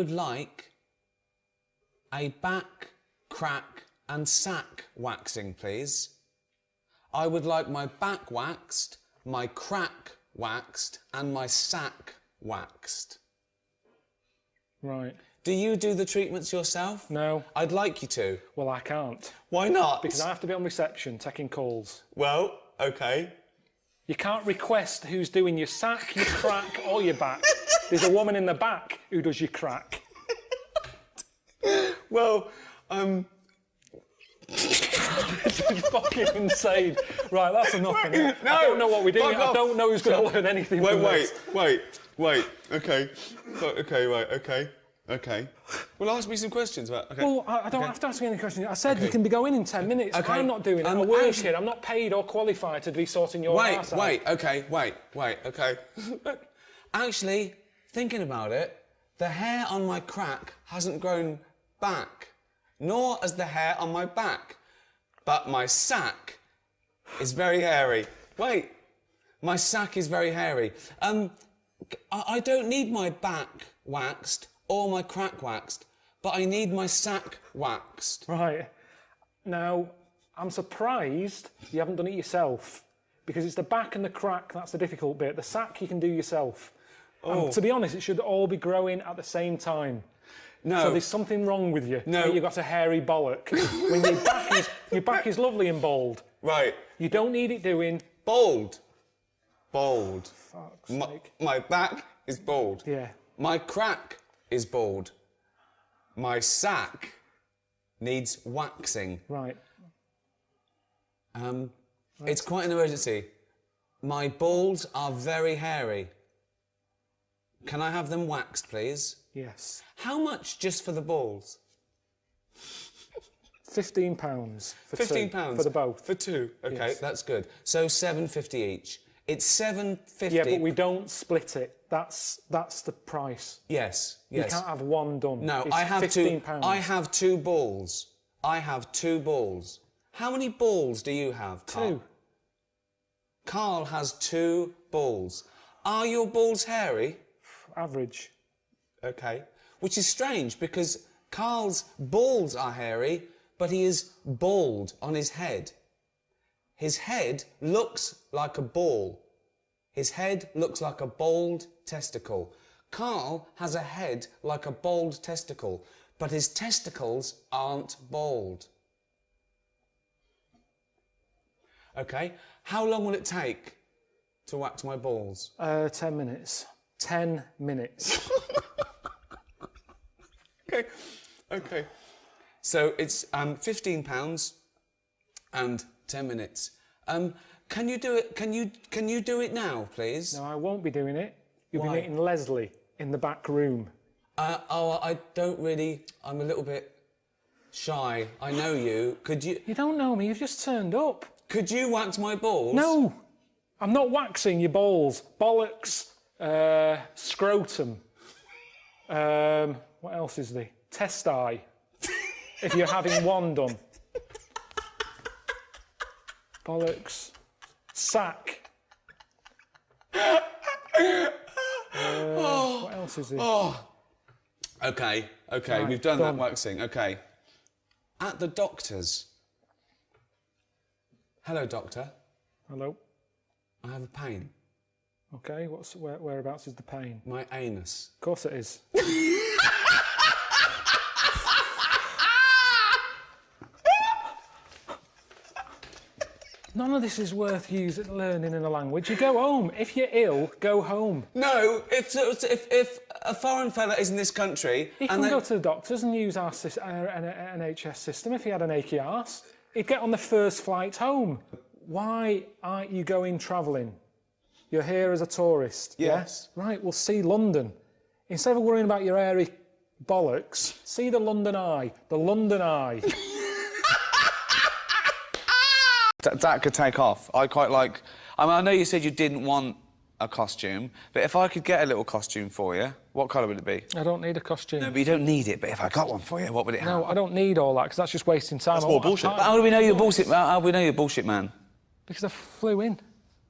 would like a back, crack and sack waxing, please. I would like my back waxed, my crack waxed and my sack waxed. Right. Do you do the treatments yourself? No. I'd like you to. Well, I can't. Why not? Because I have to be on reception taking calls. Well, okay. You can't request who's doing your sack, your crack or your back. There's a woman in the back who does your crack. Well, This is fucking insane. Right, that's enough. No, I don't know what we're doing. I don't know who's going to learn anything from this. Wait. Okay. Okay. Well, ask me some questions about... Okay. Well, I don't have to ask you any questions. I said you can be going in 10 minutes. Okay. I'm not doing it. I'm working. I'm not paid or qualified to be sorting your arse out. Wait, okay. Actually, thinking about it, the hair on my crack hasn't grown back, nor has the hair on my back. But my sack is very hairy. Wait, my sack is very hairy. I don't need my back waxed or my crack waxed, but I need my sack waxed. Right. Now, I'm surprised you haven't done it yourself, because it's the back and the crack that's the difficult bit. The sack you can do yourself. Oh. And to be honest, it should all be growing at the same time. No. So there's something wrong with you. No. You've got a hairy bollock. When your back is lovely and bald. Right. You don't need it doing... Bald. Fuck's sake. My back is bald. Yeah. My crack is bald. My sack needs waxing. Right. It's quite an emergency. My balls are very hairy. Can I have them waxed, please? Yes. How much just for the balls? £15 for £15 two, for the both. For two. Okay, Yes. that's good. So £7.50 each. It's £7.50. Yeah, but we don't split it. That's the price. Yes. You can't have one done. No, it's I have £15. I have two balls. How many balls do you have, Carl? Two. Carl has 2 balls. Are your balls hairy? Average. Okay. Which is strange because Carl's balls are hairy, but he is bald on his head. His head looks like a ball. His head looks like a bald testicle. Carl has a head like a bald testicle, but his testicles aren't bald. Okay. How long will it take to wax my balls? 10 minutes. 10 minutes. Okay. So it's £15 and 10 minutes. Can you do it? Can you do it now, please? No, I won't be doing it. You'll Why? be meeting Leslie in the back room. I don't really. I'm a little bit shy. I know you. Could you? You don't know me. You've just turned up. Could you wax my balls? No, I'm not waxing your balls. Bollocks. Scrotum. What else is there? Testi. If you're having one done. Bollocks. Sack. What else is there? Oh. Okay. Right, We've done done. that waxing. Okay. At the doctor's. Hello, doctor. Hello. I have a pain. Okay, whereabouts is the pain? My anus. Of course it is. None of this is worth learning in a language. You go home. If you're ill, go home. No, if a foreign fella is in this country... He can go to the doctors and use our NHS system if he had an achy arse. He'd get on the first flight home. Why aren't you going travelling? You're here as a tourist. Yes. Yeah? Right, we'll see London. Instead of worrying about your hairy bollocks, see the London Eye. The London Eye. That could take off. I quite like... I know you said you didn't want a costume, but if I could get a little costume for you, what colour would it be? I don't need a costume. No, but you don't need it, but if I got one for you, what would it have? No, I don't need all that, because that's just wasting time. That's more bullshit. How do we know you're bullshit? How do we know you're bullshit, man? Because I flew in.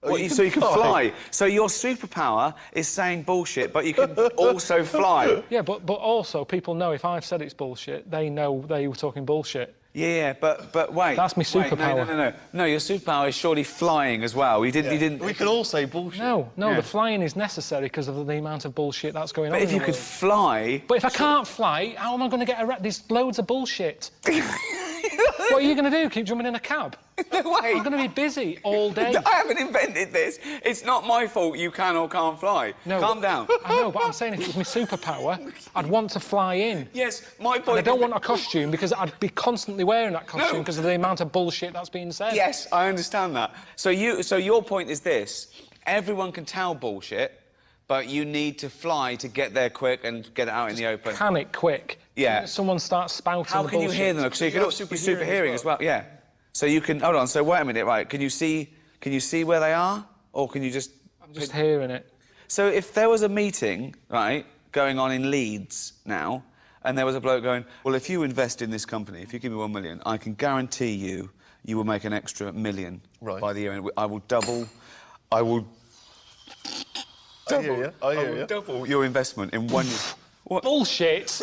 So you can fly. So your superpower is saying bullshit, but you can also fly. Yeah, but also people know if I've said it's bullshit, they know they were talking bullshit. Yeah, but wait. That's my superpower. Wait, no. Your superpower is surely flying as well. You didn't. We could all say bullshit. No, the flying is necessary because of the amount of bullshit that's going on. But if you could fly. But if I can't fly, how am I going to get around? There's loads of bullshit. What are you going to do? Keep jumping in a cab? No way. I'm going to be busy all day. I haven't invented this. It's not my fault you can or can't fly. No. Calm down. I know, but I'm saying if it was my superpower, I'd want to fly in. Yes, my point... And I don't want a costume because I'd be constantly wearing that costume because of the amount of bullshit that's being said. Yes, I understand that. So your point is this. Everyone can tell bullshit, but you need to fly to get there quick and get it out in the open. Can it quick? Yeah. Someone starts spouting How can you hear them? So you can also be super hearing as well. Yeah. So you can... Hold on, so wait a minute, right. Can you see where they are? Or can you just... I'm just hearing it. So if there was a meeting, right, going on in Leeds now, and there was a bloke going, well, if you invest in this company, if you give me 1 million, I can guarantee you will make an extra $1 million by the year end. I will double your investment in 1 year. What? Bullshit!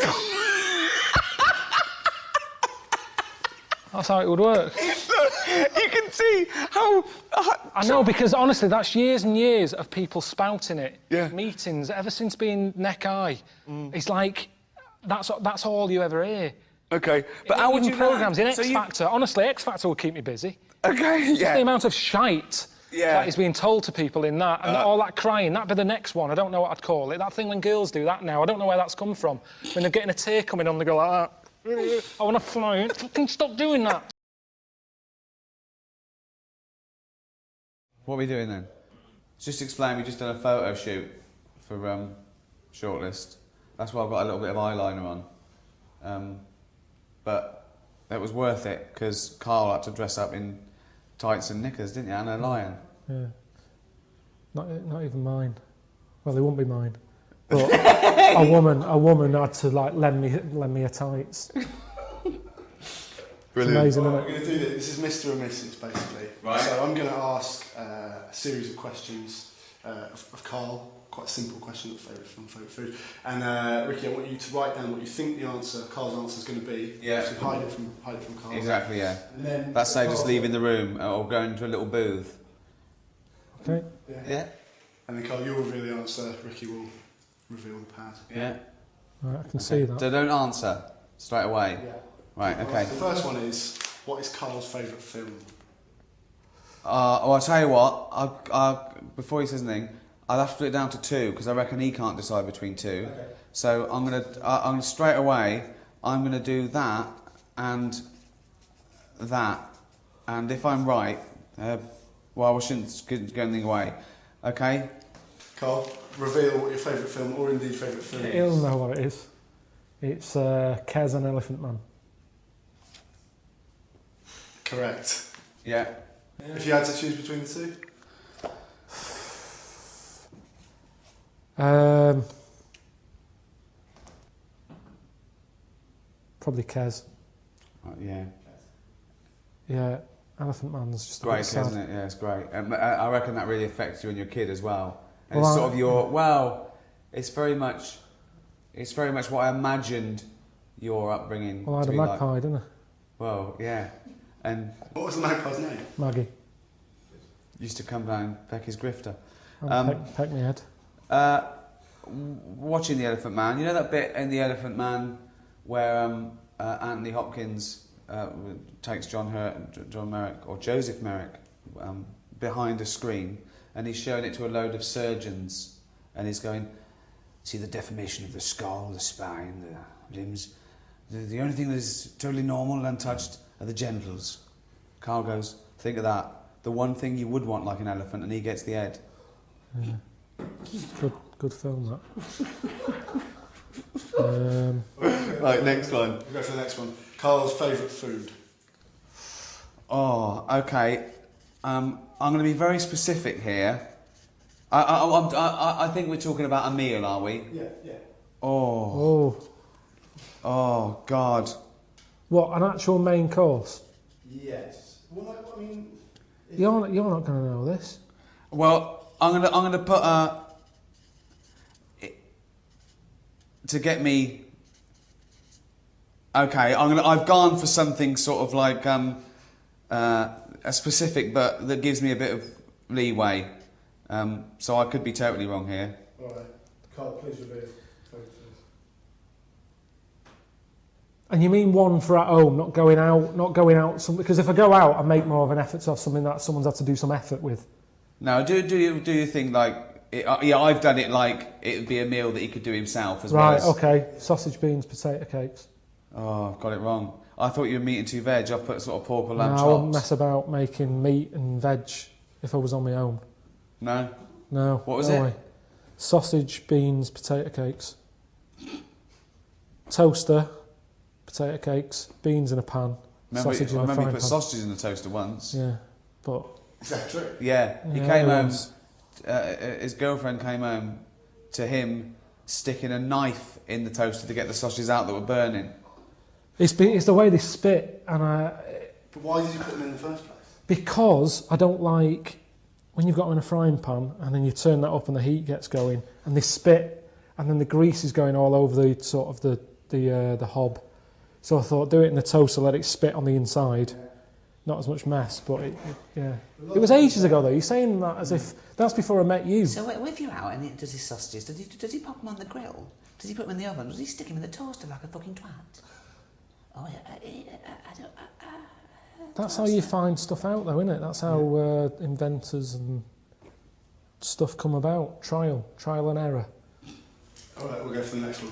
That's how it would work. You can see how... I know, because honestly, that's years and years of people spouting it. Yeah. Meetings, ever since being neck-high. It's like, that's all you ever hear. OK, but how would you... programmes in X Factor. Honestly, X Factor will keep me busy. OK, yeah. The amount of shite that is being told to people in that, and all that crying, that'd be the next one. I don't know what I'd call it. That thing when girls do that now, I don't know where that's come from. When they're getting a tear coming on, they go like that. I want to fly. Fucking stop doing that. What are we doing then? Just explain, we just done a photo shoot for Shortlist. That's why I've got a little bit of eyeliner on. But it was worth it, because Carl had to dress up in tights and knickers, didn't you? And a lion. Yeah. Not even mine. Well, they won't be mine. But a woman had to like lend me a tights. Brilliant. It's amazing, Right, isn't it? we're going to do this. This is Mr. and Mrs. basically. Right. So I'm going to ask a series of questions of Carl. Quite a simple question of favourite film, favourite food. And Ricky, I want you to write down what you think the answer, Carl's answer, is going to be. Yeah. So hide it from Carl. Exactly, yeah. And then That saves us leaving the room or going to a little booth. Okay. Yeah. And then Carl, you'll reveal the answer. Ricky will reveal the pad. Yeah. Right, I can see that. So don't answer straight away. Yeah. Right, okay. The first one is, what is Carl's favourite film? I'll tell you what, before he says anything, I'll have to put it down to 2, because I reckon he can't decide between 2. Okay. So I'm gonna straight away, I'm gonna do that, and if I'm right, well, we shouldn't go anything away, okay? Carl, reveal what your favourite film, or indeed favourite film is. He'll know what it is. It's Kez and Elephant Man. Correct. Yeah. If you had to choose between the two? Probably Kez. Yeah. Yeah, Elephant Man's just Great, sad. isn't it? Yeah, it's great. I reckon that really affects you and your kid as well. And Well, it's sort of your it's very much what I imagined your upbringing Well, I had to a be magpie, like. didn't I? Well, yeah, and What was the magpie's name? Maggie. used to come down and peck his grifter. Peck me head. Watching The Elephant Man, you know that bit in The Elephant Man where Anthony Hopkins takes John Merrick or Joseph Merrick behind a screen, and he's showing it to a load of surgeons, and he's going, see the deformation of the skull, the spine, the limbs. The only thing that is totally normal and untouched are the genitals. Carl goes, think of that. The one thing you would want like an elephant, and he gets the head. Yeah. Good film, that. Right, next one. We'll go for the next one. Carl's favourite food. Oh, okay. I'm going to be very specific here. I think we're talking about a meal, are we? Yeah. Oh, God. What, an actual main course? Yes. Well, I mean... You're not going to know this. Well, I'm gonna put to get me. Okay, I've gone for something sort of like a specific, but that gives me a bit of leeway. So I could be totally wrong here. All right, Carl, please reveal. And you mean one for at home, not going out, because if I go out, I make more of an effort to have something that someone's had to do some effort with. No, do you think like yeah? I've done it like it would be a meal that he could do himself as well. Right. As, Okay. Sausage, beans, potato cakes. Oh, I've got it wrong. I thought you were meat and two veg. I've put sort of pork or lamb No, chops. I wouldn't mess about making meat and veg if I was on my own. No. No. What was no it? way. Sausage, beans, potato cakes. Toaster, potato cakes, beans in a pan, sausage in a frying pan. I remember you put sausages in the toaster once. Yeah, but... Is that true? Yeah, he Yeah, came it home. was. His girlfriend came home to him sticking a knife in the toaster to get the sausages out that were burning. It's the way they spit, and But why did you put them in the first place? because I don't like when you've got them in a frying pan and then you turn that up and the heat gets going and they spit and then the grease is going all over the sort of the hob. So I thought do it in the toaster, let it spit on the inside. Not as much mess, but yeah. It was ages ago though. You're saying that as if that's before I met you. So if you're out and he does his sausages, does he pop them on the grill? Does he put them in the oven? Does he stick them in the toaster like a fucking twat? Oh, I don't... That's how you find stuff out though, isn't it? That's how inventors and stuff come about. Trial and error. All right, we'll go for the next one.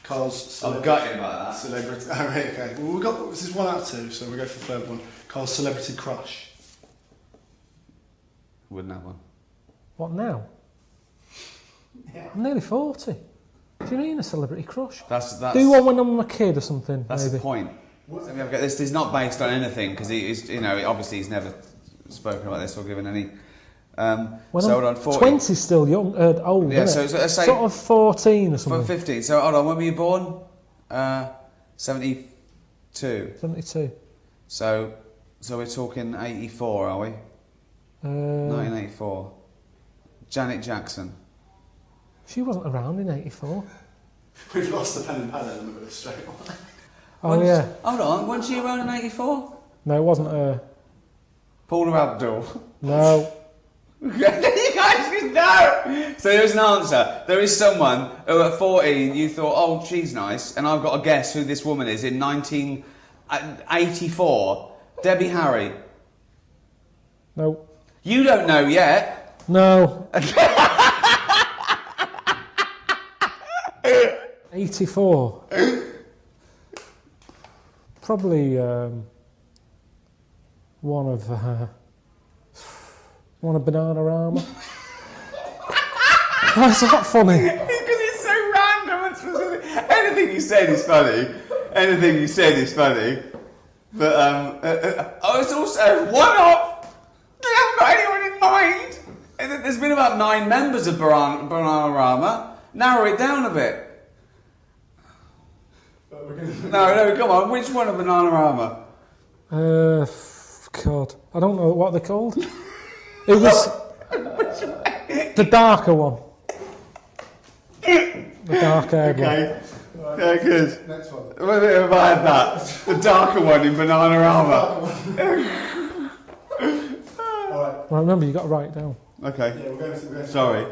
Carl's I've got him about that. Celebrity. All right, okay. Well, this is 1 out of 2, so we'll go for the third one. Carl's celebrity crush. Wouldn't have one. What now? Yeah. I'm nearly 40. Do you mean a celebrity crush? That's Do one when I'm a kid or something, That's maybe. the point. This is not based on anything because he's, obviously he's never spoken about this or given any. When so hold I'm on, 40. 20's still young, old, Yeah, isn't so it? let's say sort of 14 or for something. 15. So hold on, when were you born? 72. 72. So we're talking 84, are we? 1984. Janet Jackson. She wasn't around in 84. We've lost the pen and pad element of this straight away. Oh yeah. Hold on, wasn't she around in 84? No, it wasn't her. Paula Abdul. No. You guys just know. So there's an answer. There is someone who at 14 you thought, oh, she's nice, and I've got to guess who this woman is in 1984. Debbie Harry. No. You don't know yet. No. 84. Probably one of Bananarama. Why is that funny? Because it's so random and specific. Anything you said is funny. Anything you said is funny. But it's also one-off. You haven't got anyone in mind. There's been about 9 members of Bananarama. Narrow it down a bit. No, come on. Which one of Bananarama? God, I don't know what they're called. It was the darker one. The dark-haired one. Okay. Yeah, good. Next one. What have I had that? The darker one in Bananarama. All right. Well, remember, you got to write it down. Okay. Yeah, we're going to Sorry.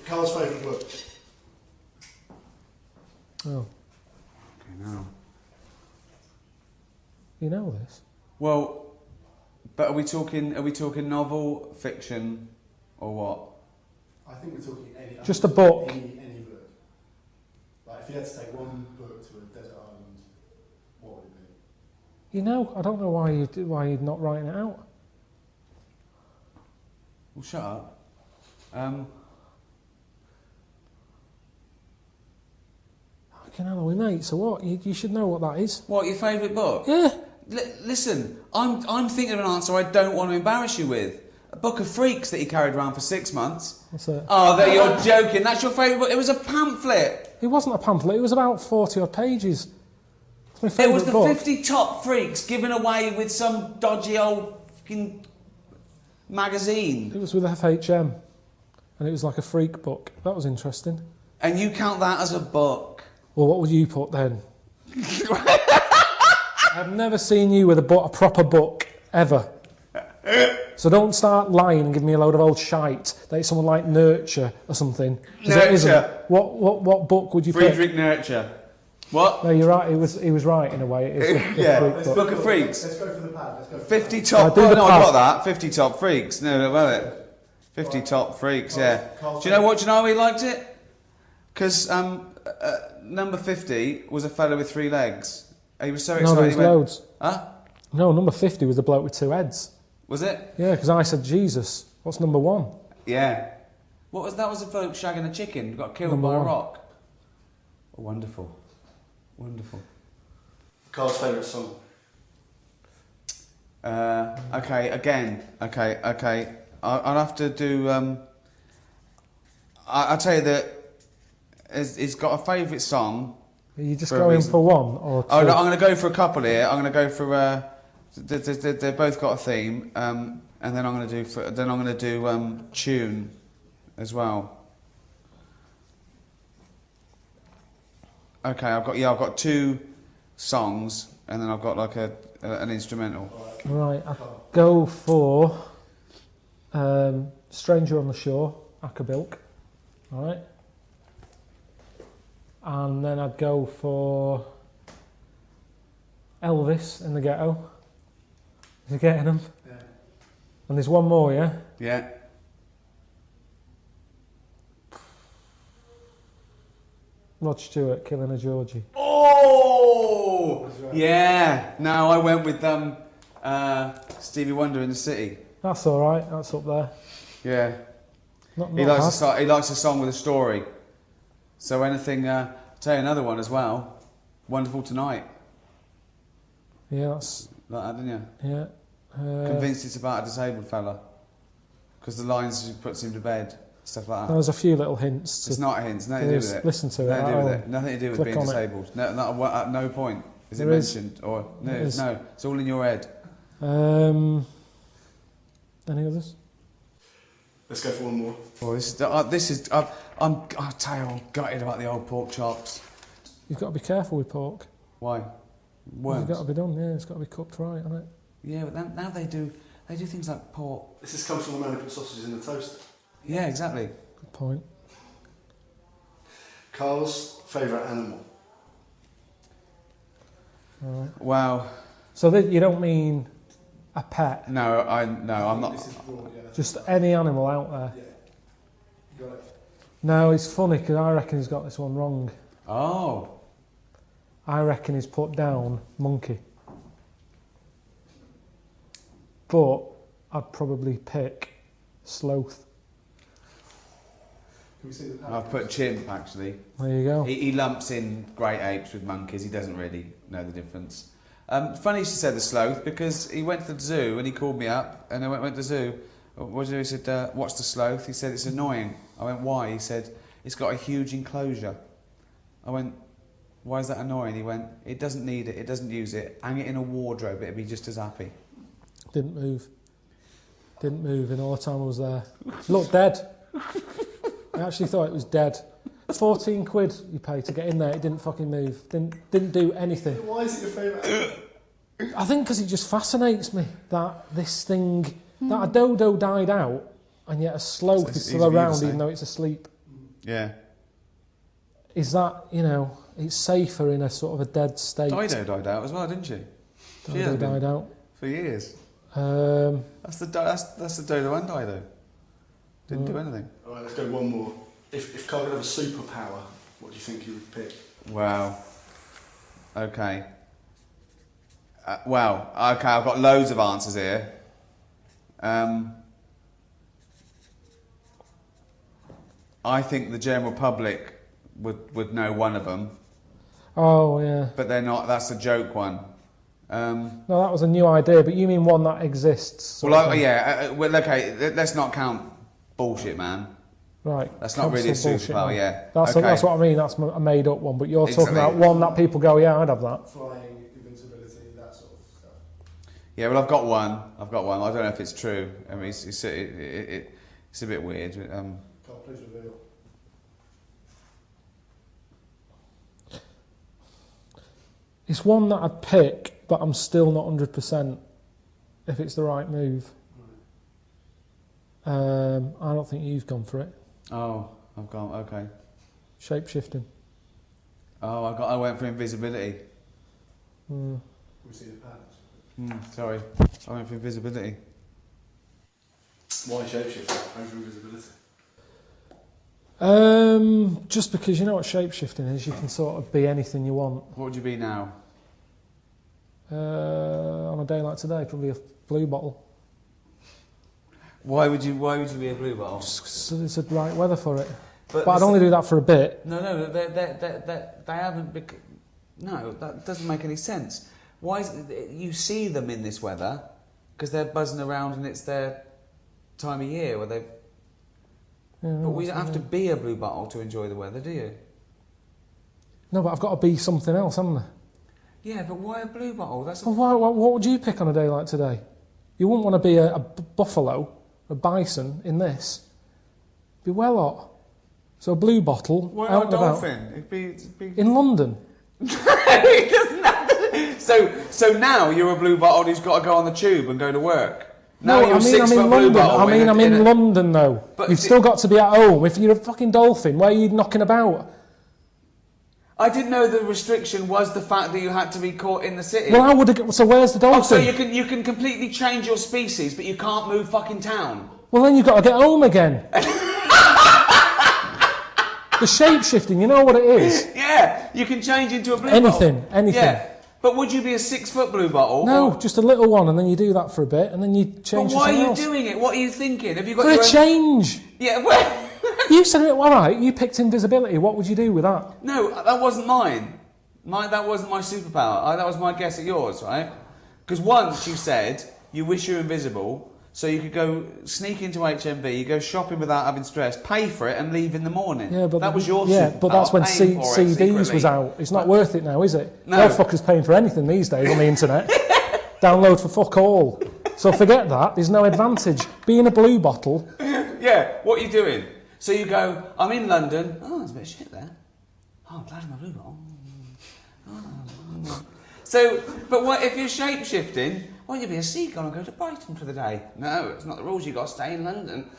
Carl's favourite book. Oh, Okay, now. you know this? Well, but are we talking novel, fiction, or what? I think we're talking any. Just a book. Any book. Like if you had to take one book to a desert island, what would it be? You know, I don't know why you're not writing it out. Well, shut up. Fucking hell, are we mates? So what? You should know what that is. What, your favourite book? Yeah. Listen, I'm thinking of an answer I don't want to embarrass you with. A book of freaks that you carried around for 6 months. What's that? Oh, that you're joking. That's your favourite book. It was a pamphlet. It wasn't a pamphlet. It was about 40 odd pages. It's my It favourite was the book. 50 top freaks given away with some dodgy old fucking magazine. It was with FHM, and it was like a freak book. That was interesting. And you count that as a book? Well, what would you put then? I've never seen you with a proper book, ever. So don't start lying and give me a load of old shite that it's someone like Nurture or something. 'Cause it isn't. Nurture. What book would you pick? Friedrich Nurture. What? No, you're right. He was right in a way. It is the Yeah, freak book. Book of Freaks. Let's go for the pad. Let's go for 50 top. do Oh, the no, I pad. got that. 50 top freaks. No, well, it. 50 top freaks. Yeah. Do you know what? Do you know how he liked it? Because number 50 was a fellow with 3 legs. He was so excited. No, there was he went, loads. Huh? No, number 50 was the bloke with 2 heads. Was it? Yeah, because I said, Jesus, what's number 1? Yeah. What was that? Was a bloke shagging a chicken, got killed Number by a 1. rock. Oh, wonderful. Wonderful. Carl's favourite song. Okay, again. Okay. I'll have to do. I'll tell you that he's got a favourite song. Are you just For a going reason. for 1 or 2? Oh, no, I'm going to go for a couple here. I'm going to go for. They've both got a theme, and then I'm going to do tune as well. Okay, I've got 2 songs, and then I've got like an instrumental. Right, I'll go for Stranger on the Shore, Acapulco. All right. And then I'd go for Elvis in the Ghetto. Is he getting them? Yeah. And there's one more, yeah? Yeah. Rod Stewart, Killing a Georgie. Oh! Yeah. No, I went with Stevie Wonder in the City. That's all right, that's up there. Yeah. Not He likes bad. he likes a song with a story. So anything. I'll tell you another one as well. Wonderful Tonight. Yeah, that's... Like that, didn't you? Yeah. Convinced it's about a disabled fella. Because the lines she puts him to bed. Stuff like that. There's a few little hints. It's not hints. Nothing to do with it. Listen to it. Nothing to do with at it. Nothing to do with Click being on it. disabled. No, not at no point is it There is. mentioned. Or no, There is. no. It's all in your head. home. Any others? Let's go for one more. Oh, I'll tell you, I'm gutted about the old pork chops. You've got to be careful with pork. Why? It's got to be done, yeah. It's got to be cooked right, hasn't it? Yeah, but now they do things like pork. This has come from the man who put sausages in the toaster. Yeah, exactly. Good point. Carl's favourite animal. All right. Wow. So you don't mean a pet, No, I'm not. This is broad, yeah. just any animal out there? Yeah. You got it. No, it's funny because I reckon he's got this one wrong. Oh. I reckon he's put down monkey. But I'd probably pick sloth. Can we see the pad? I've put chimp actually. There you go. He lumps in great apes with monkeys. He doesn't really know the difference. Funny you should say the sloth because he went to the zoo and he called me up and I went to the zoo. What did he do? He said, "What's the sloth?" He said, "It's annoying." I went, "Why?" He said, "It's got a huge enclosure." I went, "Why is that annoying?" He went, "It doesn't need it. It doesn't use it. Hang it in a wardrobe. It'd be just as happy." Didn't move. Didn't move in all the time I was there. Looked dead. I actually thought it was dead. 14 quid you pay to get in there. It didn't fucking move. Didn't do anything. Why is it your favourite animal? I think because it just fascinates me that this thing, that a dodo died out and yet a sloth is It's still easy for you to around say. even though it's asleep. Yeah. Is that, it's safer in a sort of a dead state. Dido died out as well, didn't she? She Dodo has been died out. for years. That's the dodo and Dido. Didn't do anything. Alright, let's go one more. If Carl could have a superpower, what do you think he would pick? Wow. Okay. Okay, I've got loads of answers here. I think the general public would know one of them, Oh, yeah. but they're not. That's a joke one. No, that was a new idea, but you mean one that exists? sort of thing. Okay, let's not count bullshit, man. Right. That's not really a cancel bullshit superpower, one. yeah. That's Okay. that's what I mean. That's a made up one. But you're talking Exactly. about one that people go, yeah, I'd have that. Flying, invincibility, that sort of stuff. Yeah, well, I've got one. I don't know if it's true. I mean, it's a bit weird. Carl, please reveal. It's one that I'd pick, but I'm still not 100% if it's the right move. I don't think you've gone for it. Oh, I've gone. Okay. Shape-shifting. Oh, I went for invisibility. We see the patterns. Sorry, I went for invisibility. Why shapeshifting over invisibility? Just because you know what shape-shifting is, you can sort of be anything you want. What would you be now? On a day like today, probably a blue bottle. Why would you be a blue bottle? So it's the right weather for it. But I'd only do that for a bit. No, they haven't. No, that doesn't make any sense. Why is it, you see them in this weather because they're buzzing around and it's their time of year where they've. Yeah, but we don't have to be a blue bottle to enjoy the weather, do you? No, but I've got to be something else, haven't I? Yeah, but why a blue bottle? That's. Well, what would you pick on a day like today? You wouldn't want to be a buffalo, a bison in this. It'd be well hot. So a blue bottle. Why out not a and about. dolphin? It'd be... In London. It doesn't have to... So now you're a blue bottle who's got to go on the tube and go to work. Now No, you're I'm in blue London. bottle. I'm in London though. But You've still got to be at home. If you're a fucking dolphin, where are you knocking about? I didn't know the restriction was the fact that you had to be caught in the city. Well, I would have. So where's the dolphin? Oh, so you can completely change your species, but you can't move fucking town. Well, then you've got to get home again. The shape-shifting, you know what it is? Yeah, you can change into a blue bottle. Anything. Yeah, but would you be a 6-foot blue bottle? No, just a little one, and then you do that for a bit, and then you change. But why are you else. doing it? What are you thinking? Have you got For your a own... change? Yeah, well... You said it all right. You picked invisibility. What would you do with that? No, that wasn't mine. That wasn't my superpower. That was my guess at yours, right? Because once you said you wish you were invisible, so you could go sneak into HMV, you go shopping without having stress, pay for it, and leave in the morning. Yeah, but that was your superpower. Yeah, but that's when paying for it CDs secretly. was out. It's not worth it now, is it? No. No fucker's paying for anything these days on the internet. Download for fuck all. So forget that. There's no advantage. Being a blue bottle. Yeah, what are you doing? So you go, I'm in London. Oh, there's a bit of shit there. Oh, I'm glad I'm a blue bottle. So, but what if you're shape-shifting? Why don't you be a seagull and go to Brighton for the day? No, it's not the rules. You've got to stay in London.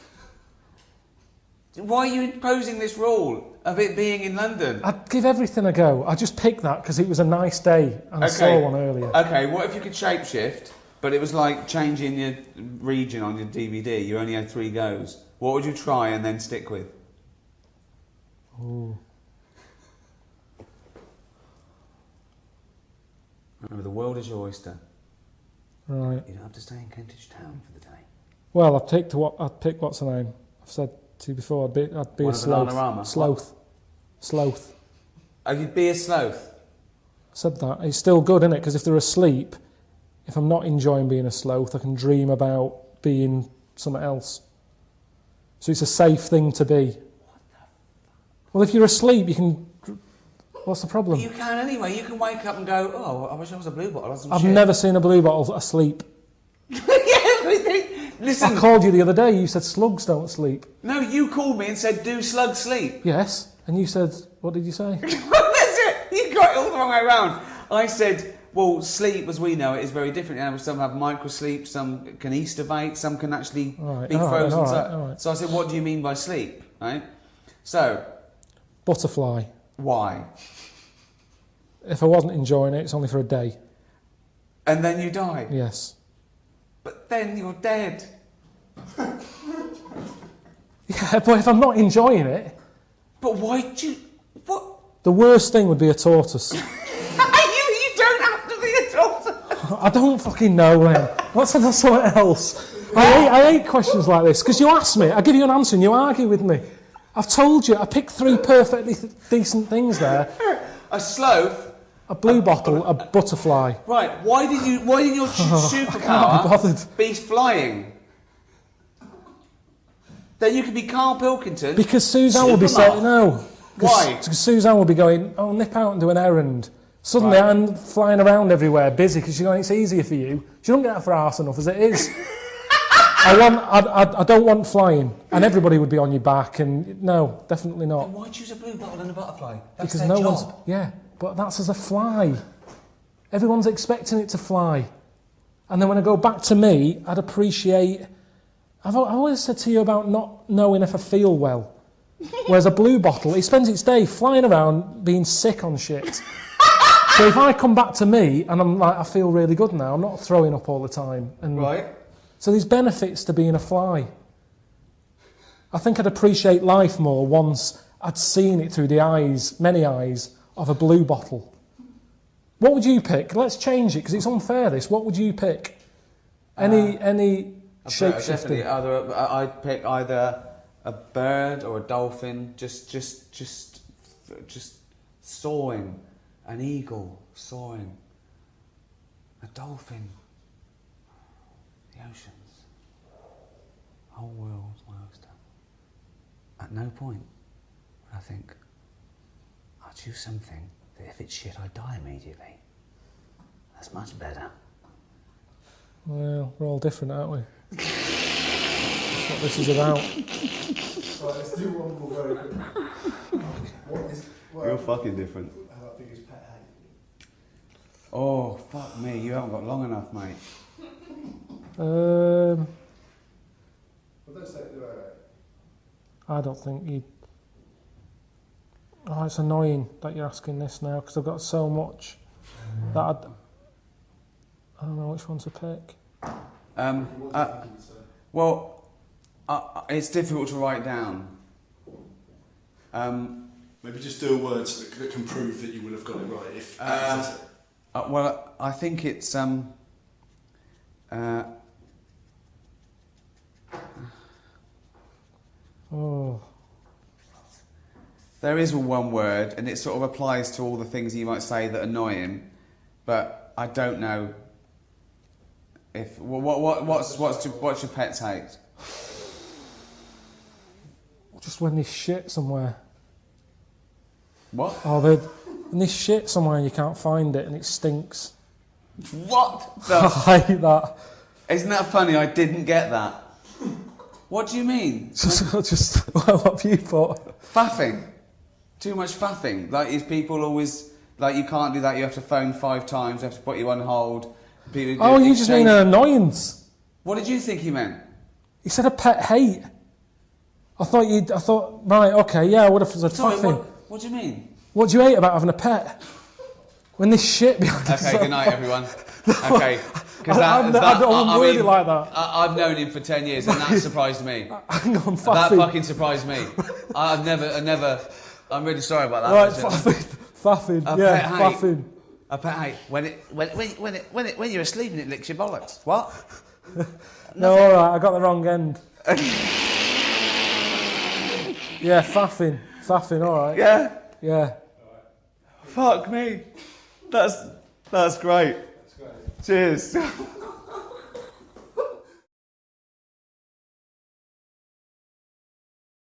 Why are you imposing this rule of it being in London? I'd give everything a go. I just picked that because it was a nice day and I saw one earlier. Okay, what if you could shape-shift, but it was like changing your region on your DVD? You only had 3 goes. What would you try and then stick with? Ooh. Remember, the world is your oyster. Right. You don't have to stay in Kentish Town for the day. Well, I'd pick what's her name? I've said to you before, I'd be One a of sloth. Bananarama? Sloth. Sloth. Oh, you'd be a sloth? I said that. It's still good, isn't it? Because if they're asleep, if I'm not enjoying being a sloth, I can dream about being something else. So it's a safe thing to be. Well, if you're asleep, you can... What's the problem? You can anyway. You can wake up and go, oh, I wish I was a blue bottle. I've never seen a blue bottle asleep. Listen. I called you the other day, you said slugs don't sleep. No, you called me and said, do slugs sleep? Yes, and you said, what did you say? That's it. You got it all the wrong way around. I said, well, sleep, as we know it, is very different. You know, some have microsleep, some can estivate, some can actually be frozen. All right. So I said, what do you mean by sleep? Right? So... Butterfly. Why? If I wasn't enjoying it, it's only for a day. And then you die? Yes. But then you're dead. Yeah, but if I'm not enjoying it... But why do you... What? The worst thing would be a tortoise. You don't have to be a tortoise. I don't fucking know, then. Let's have something else. I hate questions like this, because you ask me, I give you an answer and you argue with me. I've told you, I picked 3 perfectly decent things there. A sloth. A blue bottle, a butterfly. Right, why did your superpower be flying? Then you could be Karl Pilkington. Because Suzanne would be saying, no. Why? Because Suzanne would be going, oh, nip out and do an errand. Suddenly Right. I'm flying around everywhere, busy, because you know it's easier for you. You don't get that for arse enough as it is. I don't want flying, and everybody would be on your back, and no, definitely not. Why choose a blue bottle and a butterfly? That's Because their no job. one's, yeah, but that's as a fly. Everyone's expecting it to fly. And then when I go back to me, I'd appreciate, I've always said to you about not knowing if I feel well. Whereas a blue bottle, it spends its day flying around being sick on shit. So if I come back to me and I'm like, I feel really good now, I'm not throwing up all the time. And Right. so there's benefits to being a fly. I think I'd appreciate life more once I'd seen it through the eyes, many eyes, of a blue bottle. What would you pick? Let's change it, because it's unfair this. What would you pick? Any shape-shifting? Definitely, I'd pick either a bird or a dolphin, just soaring. An eagle soaring. A dolphin. The oceans. Whole world, my oyster. At no point would I think, I'll choose something that if it's shit, I die immediately. That's much better. Well, we're all different, aren't we? That's what this is about. Right, let's do one more very quick. What is... You're fucking different. How big is pet hate? Oh, fuck me, you haven't got long enough, mate. Well, don't say it, I don't think you... Oh, it's annoying that you're asking this now, because I've got so much that I don't know which one to pick. Well, it's difficult to write down. Maybe just do a word that can prove that you will have got it right. If Well, I think it's Oh, there is one word, and it sort of applies to all the things you might say that annoy him, but I don't know if what's your pet's hate? just when there's shit somewhere. What? Oh, when there's shit somewhere and you can't find it and it stinks. What? I hate that. Isn't that funny? I didn't get that. What do you mean? Just what have you thought? Faffing. Too much faffing. Like, is people always like, you can't do that? You have to phone 5 times. They have to put you on hold. People Oh, you just mean an annoyance. What did you think he meant? He said a pet hate. I thought, right, okay, yeah, I would have said Sorry, faffing. what do you mean? What do you hate about having a pet? When there's shit behind it. Okay, good night, everyone. Okay. I don't word it like that. I've known him for 10 years, and that surprised me. Hang on, That faffing. fucking surprised me. I'm really sorry about that. Right, faffing, A yeah, pet hate. faffing. A pet hate. When you're asleep and it licks your bollocks. What? No, all right, I got the wrong end. Yeah, faffing, all right. Yeah. Yeah. Fuck me. That's great. Cheers.